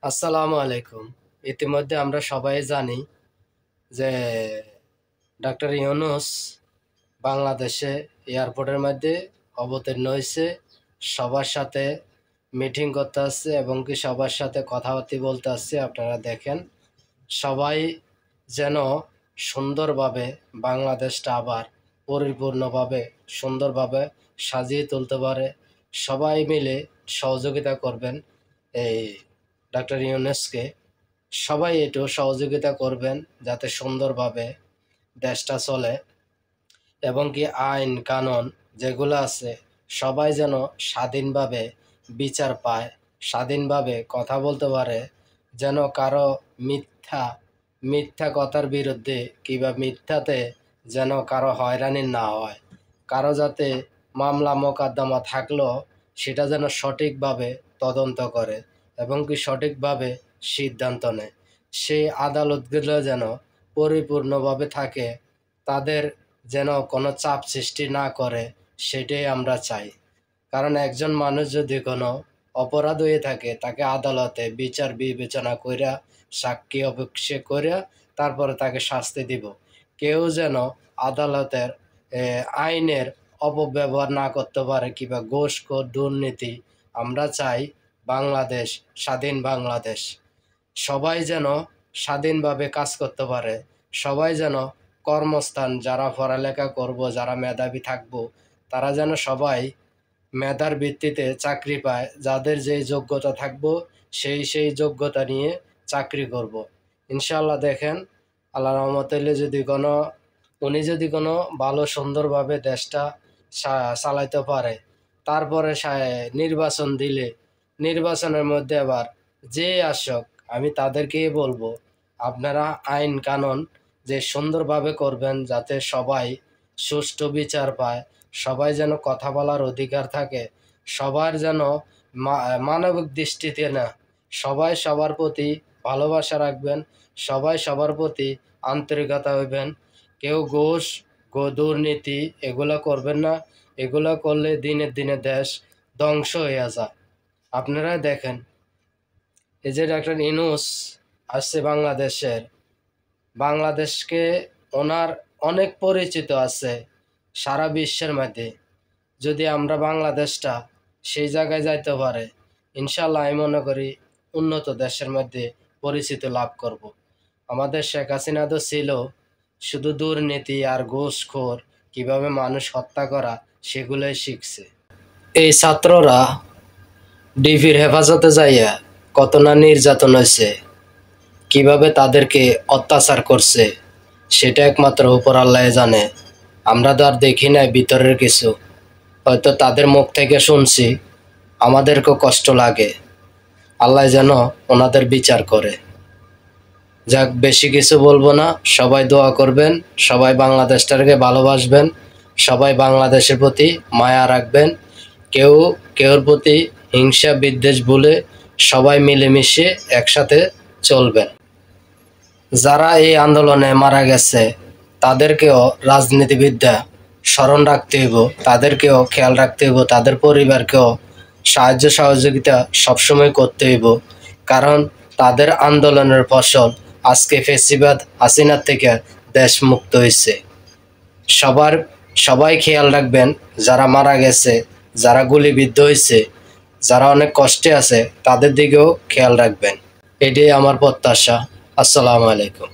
আসসালামু আলাইকুম। ইতিমধ্যে আমরা সবাই জানি যে ডক্টর ইউনূস বাংলাদেশে এয়ারপোর্টের মধ্যে অবতীর্ণ হয়েছে, সবার সাথে মিটিং করতে আসছে এবং কি সবার সাথে কথাবার্তা বলতে আসছে। আপনারা দেখেন, সবাই যেন সুন্দরভাবে বাংলাদেশটা আবার পরিপূর্ণভাবে সুন্দরভাবে সাজিয়ে তুলতে পারে। সবাই মিলে সহযোগিতা করবেন এই ডক্টর ইউনূসকে। সবাই একটু সহযোগিতা করবেন যাতে সুন্দরভাবে দেশটা চলে এবং কি আইন কানুন যেগুলো আছে সবাই যেন স্বাধীনভাবে বিচার পায়, স্বাধীনভাবে কথা বলতে পারে, যেন কারো মিথ্যা মিথ্যা কথার বিরুদ্ধে কিংবা মিথ্যাতে যেন কারো হয়রানি না হয়, কারো যাতে মামলা মোকদ্দমা থাকলেও সেটা যেন সঠিকভাবে তদন্ত করে এবং কি সঠিকভাবে সিদ্ধান্ত নেয়। সেই আদালতগুলো যেন পরিপূর্ণভাবে থাকে, তাদের যেন কোনো চাপ সৃষ্টি না করে, সেটাই আমরা চাই। কারণ একজন মানুষ যদি কোনো অপরাধ হয়ে থাকে তাকে আদালতে বিচার বিবেচনা কইরা সাক্ষী অপেক্ষা কইরা তারপরে তাকে শাস্তি দিব। কেউ যেন আদালতের আইনের অপব্যবহার না করতে পারে কিংবা ঘুষখোর দুর্নীতি। আমরা চাই বাংলাদেশ স্বাধীন বাংলাদেশ, সবাই যেন স্বাধীনভাবে কাজ করতে পারে, সবাই যেন কর্মস্থান, যারা পড়ালেখা করব, যারা মেধাবী থাকব, তারা যেন সবাই মেধার ভিত্তিতে চাকরি পায়। যাদের যেই যোগ্যতা থাকবো সেই যোগ্যতা নিয়ে চাকরি করব। ইনশাআল্লাহ দেখেন, আল্লাহর রহমতে উনি যদি কোনো ভালো সুন্দরভাবে দেশটা চালাইতে পারে, তারপরে নির্বাচন দিলে নির্বাচনের মধ্যে আবার যে আসক, আমি তাদেরকেই বলবো আপনারা আইন কানুন যে সুন্দরভাবে করবেন যাতে সবাই সুষ্ঠু বিচার পায়, সবাই যেন কথা বলার অধিকার থাকে, সবার যেন মানবিক দৃষ্টিতে না, সবাই সবার প্রতি ভালোবাসা রাখবেন, সবাই সবার প্রতি আন্তরিকতা হইবেন। কেউ ঘুষ দুর্নীতি এগুলো করবেন না। এগুলো করলে দিনে দিনে দেশ ধ্বংস হয়ে যায়। আপনারা দেখেন, এই যে ডক্টর ইউনূস আসছে বাংলাদেশকে, ওনার অনেক পরিচিত আছে সারা বিশ্বের মধ্যে। যদি আমরা বাংলাদেশটা সেই জায়গায় যাইতে পারে, ইনশাল্লাহ আমি মনে করি উন্নত দেশের মধ্যে পরিচিতি লাভ করব। আমাদের শেখ হাসিনা তো ছিল শুধু দুর্নীতি আর ঘুষখোর, কিভাবে মানুষ হত্যা করা সেগুলোই শিখছে। এই ছাত্ররা ডিবির হেফাজতে যাইয়া কত না নির্যাতন হয়েছে, কিভাবে তাদেরকে অত্যাচার করছে সেটা একমাত্র উপর আল্লাহ জানে। আমরা তো আর দেখি নাই ভিতরের কিছু, হয়তো তাদের মুখ থেকে শুনছি, আমাদেরকেও কষ্ট লাগে। আল্লাহ যেন ওনাদের বিচার করে। যাক, বেশি কিছু বলবো না, সবাই দোয়া করবেন, সবাই বাংলাদেশটাকে ভালোবাসবেন, সবাই বাংলাদেশের প্রতি মায়া রাখবেন, কেউর প্রতি হিংসা বিদ্বেষ ভুলে সবাই মিলেমিশে একসাথে চলবেন। যারা এই আন্দোলনে মারা গেছে তাদেরকেও রাজনীতিবিদরা স্মরণ রাখতে হইব, তাদেরকেও খেয়াল রাখতে হইব, তাদের পরিবারকেও সাহায্য সহযোগিতা সবসময় করতে হইব। কারণ তাদের আন্দোলনের ফসল আজকে ফেসিবাদ হাসিনার থেকে দেশ মুক্ত হয়েছে। সবাই খেয়াল রাখবেন, যারা মারা গেছে, যারা গুলিবিদ্ধ হয়েছে, যারা অনেক কষ্টে আছে, তাদের দিকেও খেয়াল রাখবেন। এটাই আমার প্রত্যাশা। আসসালামু আলাইকুম।